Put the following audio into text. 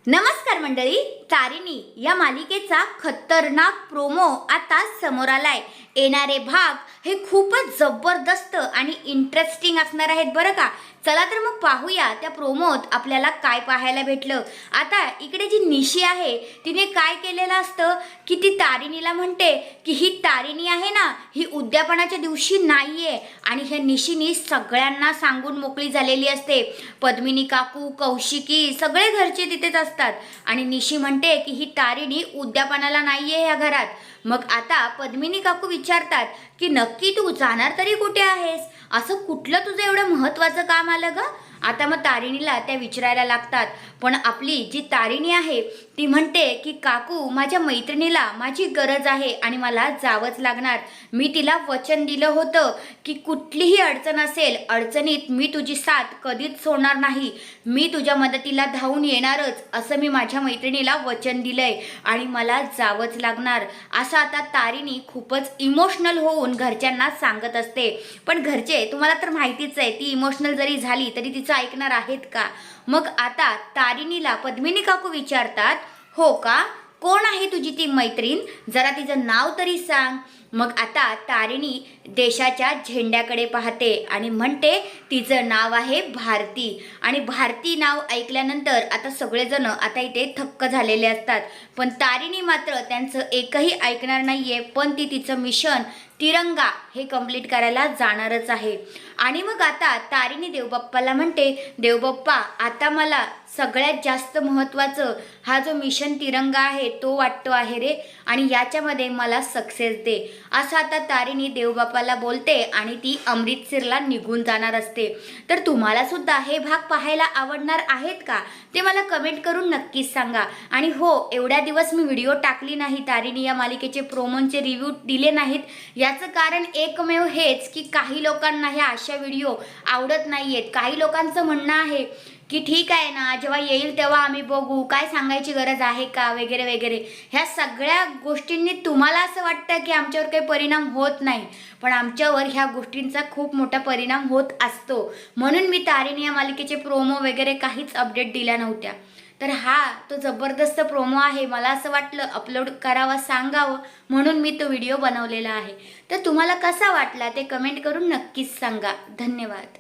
नमस्कार मंडळी, तारिणी या मालिकेचा खतरनाक प्रोमो आता समोर आलाय। येणारे भाग हे खूपच जबरदस्त आणि इंटरेस्टिंग असणार आहेत बरं का। चला तर मग पाहूया त्या प्रोमोत आपल्याला काय पाहायला भेटलं। आता इकडे जी निशी आहे तिने काय केलेलं असतं की ती तारिणीला म्हणते की ही तारिणी आहे ना, ही उद्यापनाच्या दिवशी नाहीये आणि ह्या निशीनी सगळ्यांना सांगून मोकळी झालेली असते। पद्मिनी काकू, कौशिकी सगळे घरचे तिथेच असतात आणि निशी म्हणते की ही तारिणी उद्यापनाला नाहीये ह्या घरात। मग आता पद्मिनी काकू विचारतात की नक्की तू जाणार तरी कुठे आहेस, असं कुठलं तुझं एवढं महत्त्वाचं काम आलं ग। आता मग तारिणीला त्या विचारायला लागतात, पण आपली जी तारिणी आहे ती म्हणते की काकू, माझ्या मैत्रिणीला माझी गरज आहे आणि मला जावंच लागणार। मी तिला वचन दिलं होतं की कुठलीही अडचण असेल, अडचणीत मी तुझी साथ कधीच सोडणार नाही, मी तुझ्या मदतीला धावून येणारच, असं मी माझ्या मैत्रिणीला वचन दिलंय आणि मला जावंच लागणार। असं आता तारिणी खूपच इमोशनल होऊन घरच्यांना सांगत असते। पण घरचे तुम्हाला तर माहितीच आहे, ती इमोशनल जरी झाली तरी तिचं ऐकणार आहेत का। मग आता तारिणीला पद्मिनी काकू विचारतात, हो का, कोण आहे तुझी ती मैत्रीण, जरा तिचं नाव तरी सांग। मग आता तारिणी देशाच्या झेंड्याकडे पाहते आणि म्हणते तिचं नाव आहे भारती। आणि भारती नाव ऐकल्यानंतर आता सगळेजण आता इथे थक्क झालेले असतात, पण तारिणी मात्र त्यांचं एकही ऐकणार नाहीये, पण ती तिचं मिशन तिरंगा हे कंप्लीट करायला जाणारच आहे। आणि मग आता तारिणी देवबाप्पाला म्हणते, देवबाप्पा आता मला सगळ्यात जास्त महत्त्वाचं हा जो मिशन तिरंगा आहे तो वाटतो आहे रे, आणि याच्यामध्ये मला सक्सेस दे, असं आता तारिणी देवबाप्पाला बोलते आणि ती अमृतसरला निघून जाणार असते। तर तुम्हाला सुद्धा हे भाग पाहायला आवडणार आहेत का, ते मला कमेंट करून नक्कीच सांगा। आणि हो, एवढ्या दिवस मी व्हिडिओ टाकली नाही, तारिणी या मालिकेचे प्रोमोचे रिव्ह्यू दिले नाहीत, याचं कारण एकमेव हेच की काही लोकांना ह्या अशा व्हिडिओ आवडत नाहीयेत। काही लोकांचं म्हणणं आहे की ठीक आहे ना, जेव्हा येईल तेव्हा आम्ही बघू, काय सांगायची गरज आहे का, वगैरे वगैरे। ह्या सगळ्या गोष्टींनी तुम्हाला असं वाटतं की आमच्यावर काही परिणाम होत नाही, पण आमच्यावर ह्या गोष्टींचा खूप मोठा परिणाम होत असतो। म्हणून मी तारिणी या मालिकेचे प्रोमो वगैरे काहीच अपडेट दिल्या नव्हत्या। तर हा तो जबरदस्त प्रोमो आहे, मला असं वाटलं अपलोड करावा, सांगावं, म्हणून मी तो व्हिडिओ बनवलेला आहे। तर तुम्हाला कसा वाटला ते कमेंट करून नक्कीच सांगा। धन्यवाद।